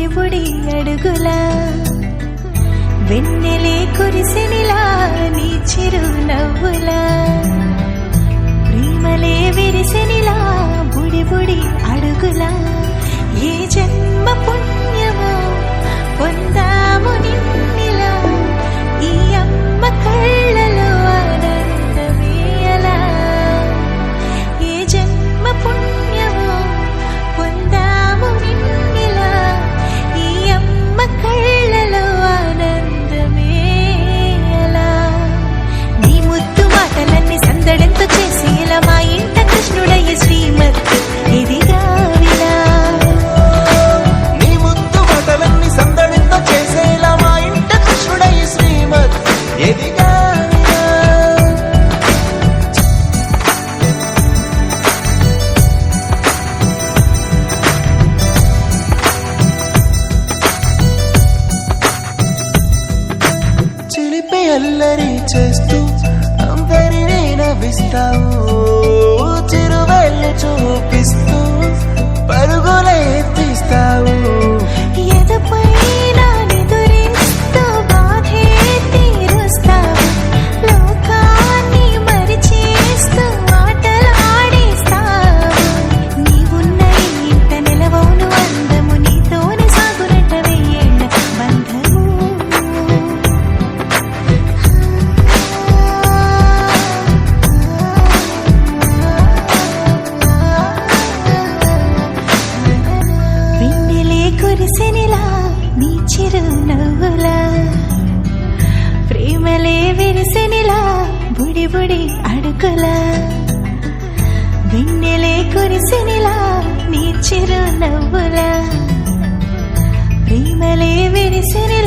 బుడి బుడి అడుగుల వెన్నెలే కురిసెనిలా నీ చిరు నవ్వులా ప్రేమలే విరిసెనిలా బుడి బుడి అడుగులా ఏ జన్మ పుణ్యమో పొందాము నిన్నిలా ఈ అమ్మ కళ్ళలో ఆనందమే అలా ఏ జన్మ పుణ్యమో పొందాము నిన్నిలా ఈ అమ్మ కళ్ళలో ఆనందమే అలా నీ ముద్దు మాటలన్నీ సందడంతో చేసి ఇలా మా ఇంట కృష్ణుడయ్య శ్రీమత్ ఇదిగా విలా నీ ముద్దు మాటలన్నీ సందడంతో చేసేలా మా ఇంట కృష్ణుడయ్య శ్రీమత్ ఎదిగా చిలిపి అల్లరి చేస్తూ అందరినీ నవ్విస్తావు చిరువెళ్ళు చూపిస్తూ పరుగులే తీస్తావు ఎదపై నా నిదురిస్తూ బాధే తీరుస్తావు లోకాన్ని మరిచేస్తూ ఆటలాడేస్తావు నీవున్న ఇంత నిలవవును అందము నీతోనే సాగునట వెయ్యేళ్ళ బంధము వెన్నెలే కురిసెనిలా నీ చిరు నవ్వులా ప్రేమలే విరిసెనిలా బుడి బుడి అడుగులా వెన్నెలే కురిసెనిలా నీ చిరు నవ్వులా ప్రేమలే విరిసెనిలా